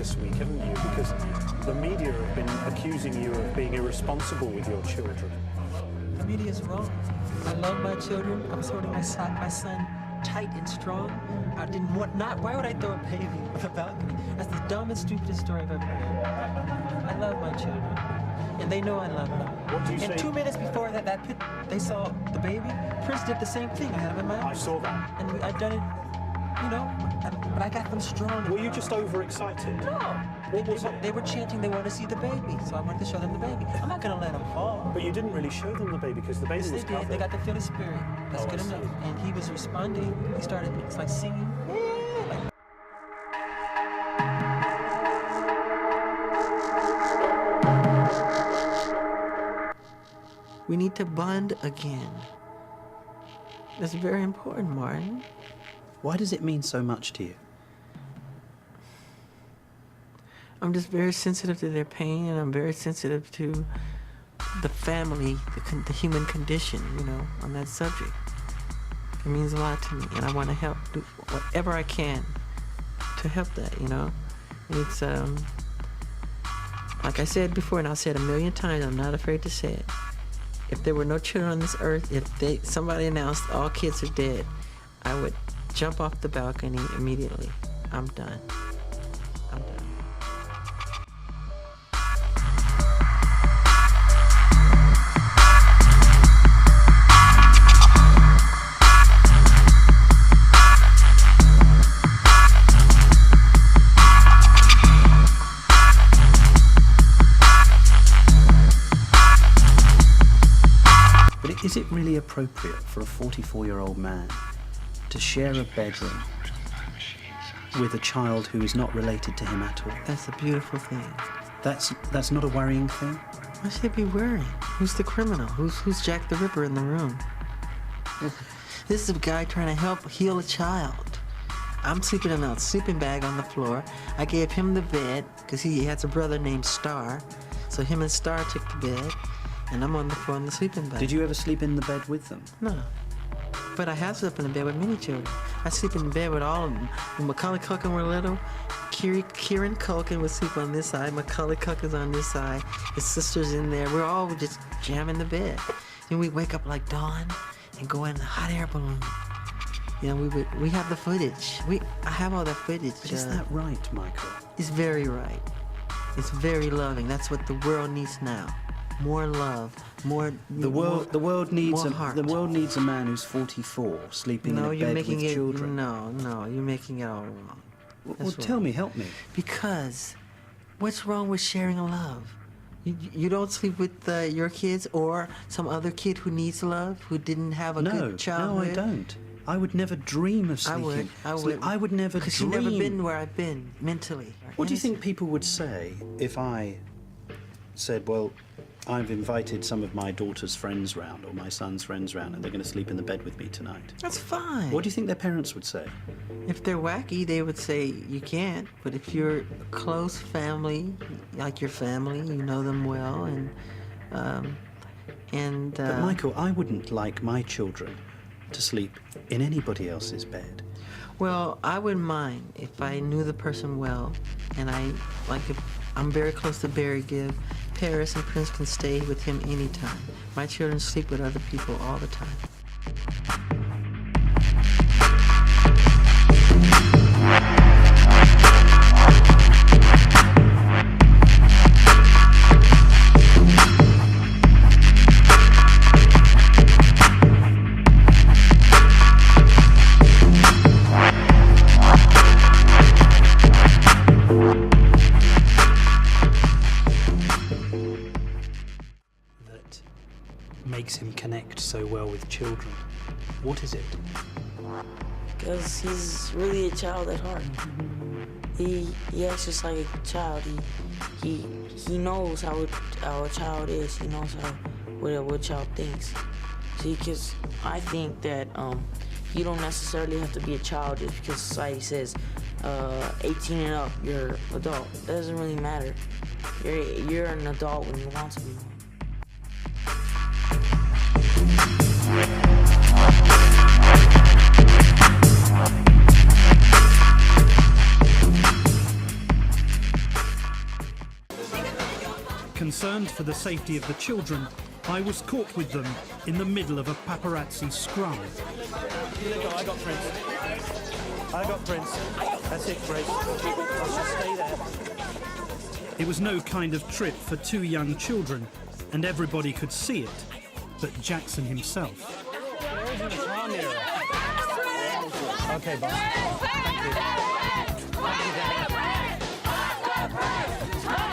this week, haven't you? Because the media have been accusing you of being irresponsible with your children. The media is wrong. I love my children. I was holding my son tight and strong. I didn't want why would I throw a baby off a balcony? That's the dumbest, stupidest story I've ever heard. I love my children. And they know I love them. What do you say? And 2 minutes before they saw the baby, Prince did the same thing. I had him in my arms. I saw that. And I'd done it, but I got them strong. Were you just overexcited? No. What was it? They were chanting they wanted to see the baby, so I wanted to show them the baby. I'm not going to let them fall. But you didn't really show them the baby because the baby Yes, was they did. covered. They got to feel the spirit. That's good enough. And he was responding. He started, it's like singing. Like, we need to bond again. That's very important, Martin. Why does it mean so much to you? I'm just very sensitive to their pain, and I'm very sensitive to the family, the human condition, on that subject. It means a lot to me, and I want to help, do whatever I can to help that, And it's, like I said before, and I'll say it a million times, I'm not afraid to say it. If there were no children on this earth, if somebody announced all kids are dead, I would jump off the balcony immediately. I'm done. I'm done. Is it really appropriate for a 44-year-old man to share a bedroom with a child who is not related to him at all? That's a beautiful thing. That's not a worrying thing? Why should it be worrying? Who's the criminal? Who's Jack the Ripper in the room? This is a guy trying to help heal a child. I'm sleeping in a sleeping bag on the floor. I gave him the bed because he has a brother named Star. So him and Star took the bed. And I'm on the floor in the sleeping bag. Did you ever sleep in the bed with them? No. But I have slept in the bed with many children. I sleep in the bed with all of them. When Macaulay Culkin were little, Kieran Culkin would sleep on this side, Macaulay Culkin's on this side, his sister's in there. We're all just jamming the bed. Then we wake up like dawn and go in the hot air balloon. We have the footage. I have all that footage. But is that right, Michael? It's very right. It's very loving. That's what the world needs now. More love, more. The world needs heart. The world needs a man who's 44 sleeping in a bed with children. No, you're making it all wrong. Well, tell me, help me. Because, what's wrong with sharing a love? You don't sleep with your kids or some other kid who needs love, who didn't have a good childhood? No, I don't. I would never dream of sleeping. I would. I would never dream. Because you've never been where I've been mentally. What do you think people would say if I said, well, I've invited some of my daughter's friends round or my son's friends round and they're going to sleep in the bed with me tonight? That's fine. What do you think their parents would say? If they're wacky, they would say you can't. But if you're a close family, like your family, you know them well, But Michael, I wouldn't like my children to sleep in anybody else's bed. Well, I wouldn't mind if I knew the person well, and if I'm very close to Barry Gibb, Paris and Prince can stay with him anytime. My children sleep with other people all the time. Makes him connect so well with children? What is it? Because he's really a child at heart. He acts just like a child. He knows how a child is. He knows what a child thinks. See, because I think that you don't necessarily have to be a child just because society says 18 and up, you're an adult. That doesn't really matter. You're an adult when you want to be. Concerned for the safety of the children, I was caught with them in the middle of a paparazzi scrum. I got Prince. I got Prince. That's it, Grace. I'll just stay there. It was no kind of trip for two young children, and everybody could see it, but Jackson himself. Okay, boss.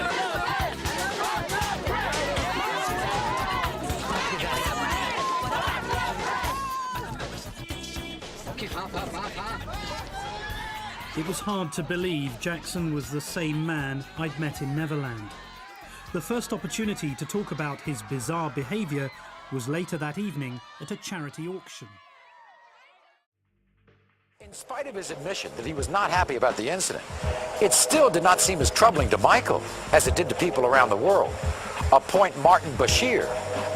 Thank you. It was hard to believe Jackson was the same man I'd met in Neverland. The first opportunity to talk about his bizarre behaviour was later that evening at a charity auction. In spite of his admission that he was not happy about the incident, it still did not seem as troubling to Michael as it did to people around the world. A point Martin Bashir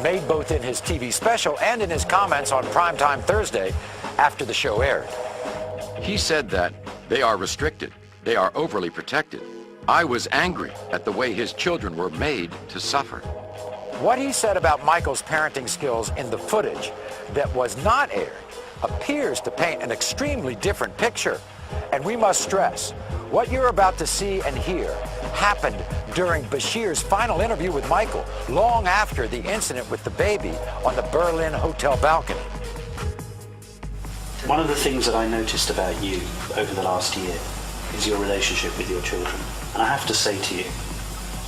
made both in his TV special and in his comments on Primetime Thursday after the show aired. He said that they are restricted, they are overly protected. I was angry at the way his children were made to suffer. What he said about Michael's parenting skills in the footage that was not aired appears to paint an extremely different picture. And we must stress, what you're about to see and hear happened during Bashir's final interview with Michael, long after the incident with the baby on the Berlin hotel balcony. One of the things that I noticed about you over the last year is your relationship with your children. And I have to say to you,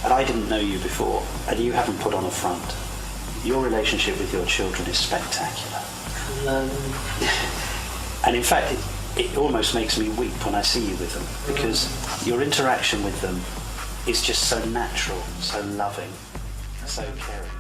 and I didn't know you before, and you haven't put on a front, your relationship with your children is spectacular. And in fact, it almost makes me weep when I see you with them, because your interaction with them is just so natural, so loving, so caring.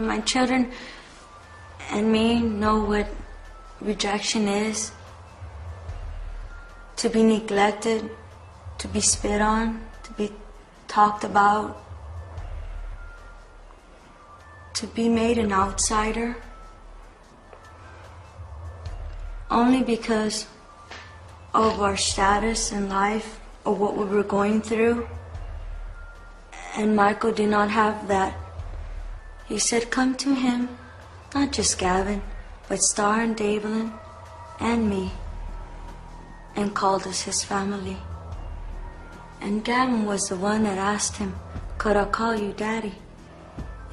My children and me know what rejection is. To be neglected, to be spit on, to be talked about, to be made an outsider. Only because of our status in life or what we were going through. And Michael did not have that. He said, come to him, not just Gavin, but Star and Davelin and me, and called us his family. And Gavin was the one that asked him, could I call you Daddy?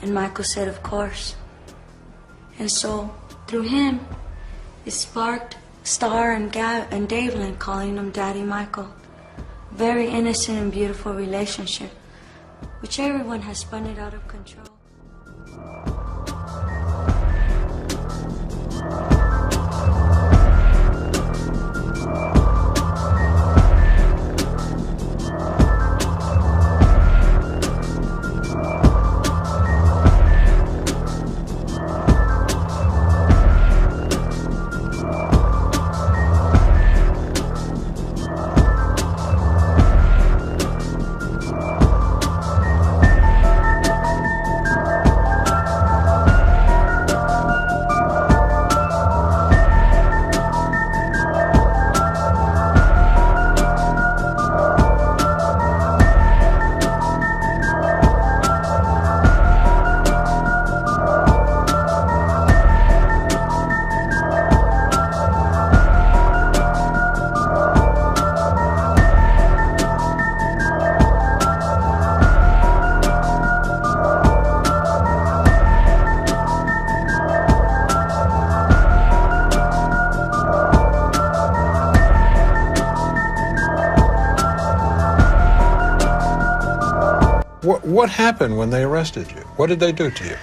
And Michael said, of course. And so, through him, it sparked Star and Davelin calling him Daddy Michael. Very innocent and beautiful relationship, which everyone has spun it out of control. What happened when they arrested you? What did they do to you?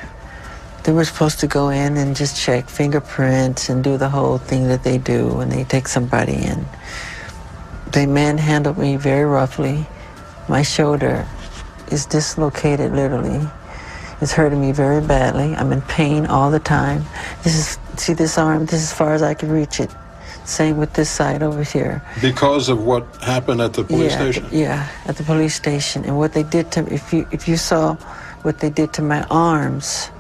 They were supposed to go in and just check fingerprints and do the whole thing that they do when they take somebody in. They manhandled me very roughly. My shoulder is dislocated, literally. It's hurting me very badly. I'm in pain all the time. See this arm? This is as far as I can reach it. Same with this side over here. Because of what happened at the police station? Yeah, at the police station. And what they did to me, if you saw what they did to my arms,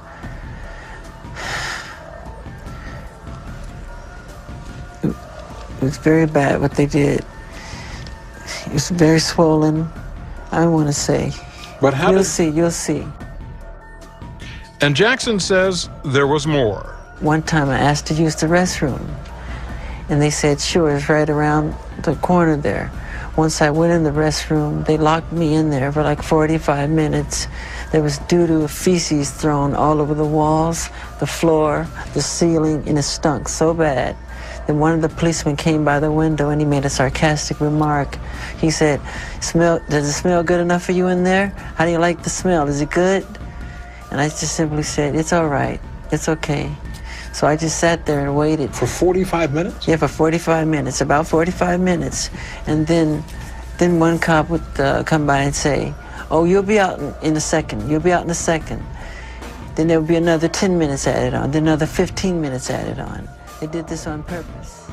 it was very bad what they did. It was very swollen. I don't want to say. But how You'll see, you'll see. And Jackson says there was more. One time I asked to use the restroom, and they said, sure, it's right around the corner there. Once I went in the restroom, they locked me in there for like 45 minutes. There was doo-doo, feces thrown all over the walls, the floor, the ceiling, and it stunk so bad. Then one of the policemen came by the window and he made a sarcastic remark. He said, does it smell good enough for you in there? How do you like the smell? Is it good? And I just simply said, it's all right, it's okay. So I just sat there and waited. For 45 minutes? Yeah, for 45 minutes, about 45 minutes. And then one cop would come by and say, oh, you'll be out in a second, you'll be out in a second. Then there would be another 10 minutes added on, then another 15 minutes added on. They did this on purpose.